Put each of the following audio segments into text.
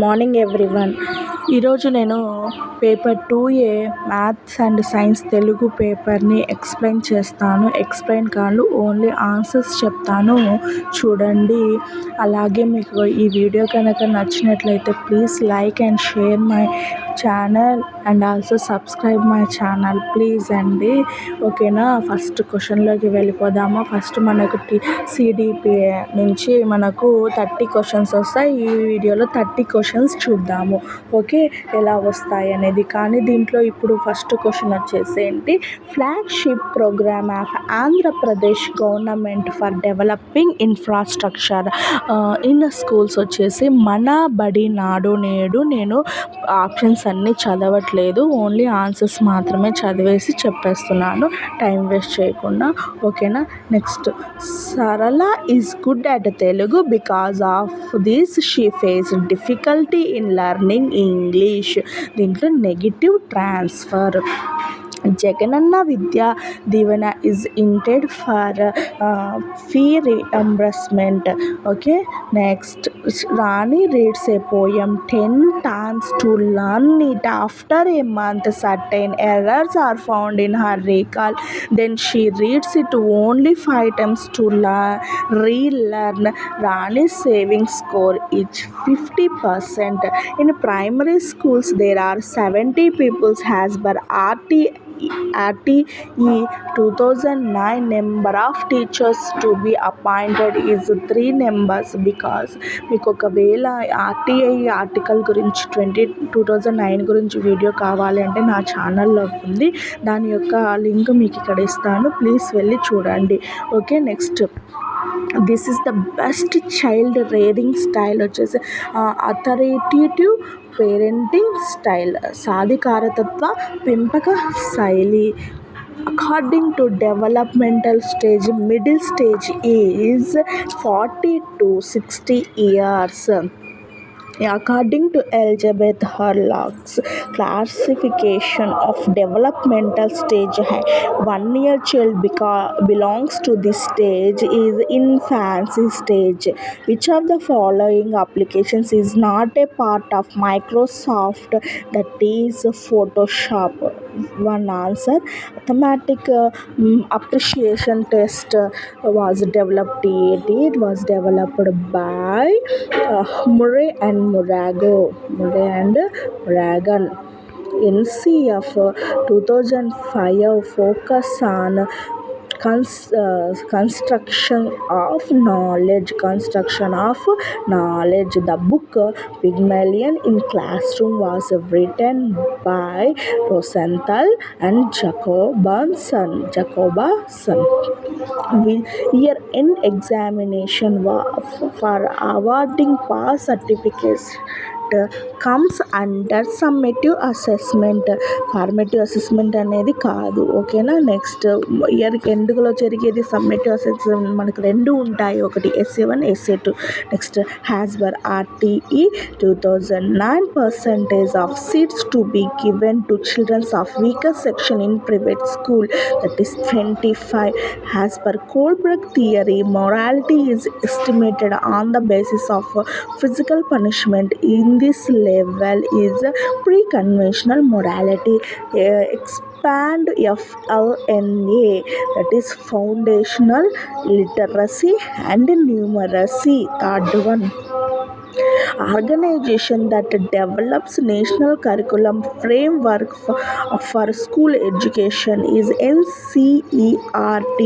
Morning everyone. ఈరోజు నేను paper 2A maths and science Telugu పేపర్ని ఎక్స్ప్లెయిన్ చేస్తాను. ఎక్స్ప్లెయిన్ కాదు, ఓన్లీ ఆన్సర్స్ చెప్తాను, చూడండి. అలాగే మీకు ఈ వీడియో కనుక నచ్చినట్లయితే please like and share my channel and also subscribe my channel please అండి. ఓకేనా? ఫస్ట్ క్వశ్చన్లోకి వెళ్ళిపోదామా. ఫస్ట్ మనకు CDPA నుంచి మనకు 30 క్వశ్చన్స్ వస్తాయి. ఈ వీడియోలో 30 క్వశ్చన్స్ చూద్దాము. ఓకే, ఎలా వస్తాయి అనేది. కానీ దీంట్లో ఇప్పుడు ఫస్ట్ క్వశ్చన్ వచ్చేసి ఏంటి, flagship programme of Andhra Pradesh government for developing infrastructure in schools వచ్చేసి మన బడి నాడు నేడు. నేను ఆప్షన్స్ అన్నీ చదవట్లేదు, ఓన్లీ ఆన్సర్స్ మాత్రమే చదివేసి చెప్పేస్తున్నాను, టైం వేస్ట్ చేయకుండా. ఓకేనా? Next, Sarala is good at Telugu because of this she face difficulty in learning English. దీంట్లో negative transfer. Jagananna Vidya Deevena is intended for fee reimbursement. Okay, next, Rani reads a poem 10 times to learn it. After a month, certain errors are found in her recall. Then she reads it only 5 times to relearn. Rani's saving score is 50%. In primary schools, there are 70 pupils as per RTE 2009. Number of teachers to be appointed is 3 numbers. Because మీకు ఒకవేళ RTI article గురించి 2009 గురించి video కావాలి అంటే నా ఛానల్లో ఉంది, దాని యొక్క లింక్ మీకు ఇక్కడ ఇస్తాను, ప్లీజ్ వెళ్ళి చూడండి. Okay, next, this is the best child rearing style వచ్చేసి అథారిటేటివ్ పేరెంటింగ్ స్టైల్, సాధికారతత్వ పెంపక శైలి. According to developmental stage, middle stage is 40 to 60 years. According to Elizabeth Hurlock's classification of developmental stage, 1-year child belongs to this stage is infancy stage. Which of the following applications is not a part of Microsoft, that is Photoshop? One answer, thematic appreciation test was developed. It was developed by Murray and Morgan. NCF 2005 focus on construction of knowledge. The book Pygmalion in Classroom was written by Rosenthal and Jacobson. Year-end examination for awarding pass certificates comes under summative assessment. Formative assessment అనేది కాదు. ఓకేనా? Next, year ఎండ్లో జరిగేది summative assessment. మనకు 2 ఉంటాయి, ఒకటి SA1, SA2. Next, has బర్ RTE 2009 percentage of seats to be given to children of weaker section in private school, that is 25. As per Kohlberg theory, morality is estimated on the basis of physical punishment. In this level is pre-conventional morality. Expand FLNA, that is foundational literacy and numeracy. Third one, organization that develops national curriculum framework for school education is NCERT.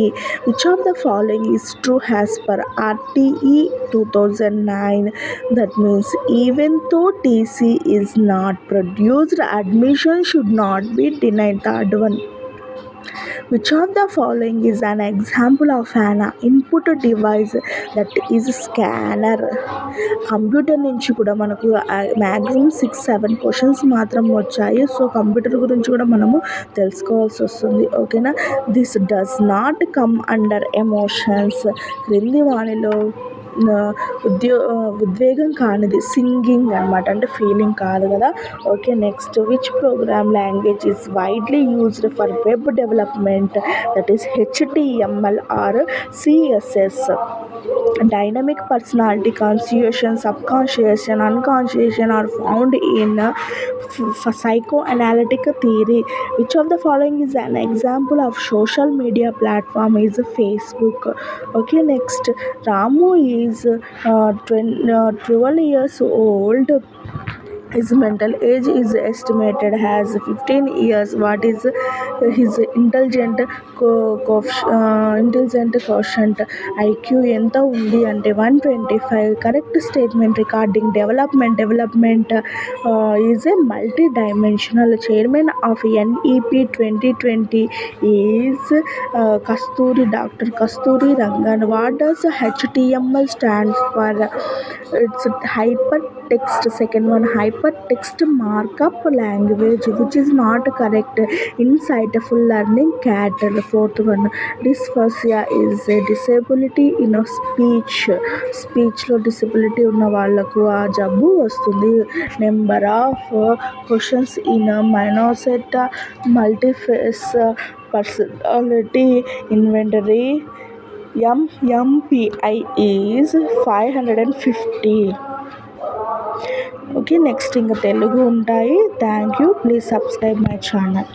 Which of the following is true as per RTE 2009? That means even though TC is not produced, admission should not be denied. Third one, which of the following is an example of an input device, that is scanner? Computer నుంచి కూడా మనకు maximum 6-7 questions మాత్రం వచ్చాయి. So computer గురించి కూడా మనము తెలుసుకోవాల్సి వస్తుంది. ఓకేనా? This does not come under emotions. క్రింది వానిలో ఉద్వేగం కానిది, సింగింగ్ అనమాట, అంటే ఫీలింగ్ కాదు కదా. Okay, next which program language is widely used for web development, that is HTML or CSS. Dynamic personality, conscious, subconscious, and unconscious are found in psychoanalytic theory. Which of the following is an example of social media platform? Is Facebook. Okay, next, Ramu is 12 years old. His mental age is estimated as 15 years. What is his intelligent quotient? IQ ఎంత ఉంది అంటే 125. Correct statement recording development is a multi dimensional. Chairman of NEP 2020 is doctor Kasturi Rangan. What does HTML stands for? It's hypertext. Second one, hypertext markup language, which is not correct. Insightful learning cat. The fourth one, dysphasia is a disability in a speech లో disability ఉన్న వాళ్ళకు ఆ జబ్బు వస్తుంది. Number of questions in Minnesota multiphasic personality inventory MMPI is 550. Okay, next ఇంకా తెలుగు ఉంటాయి. Thank you. Please subscribe my channel.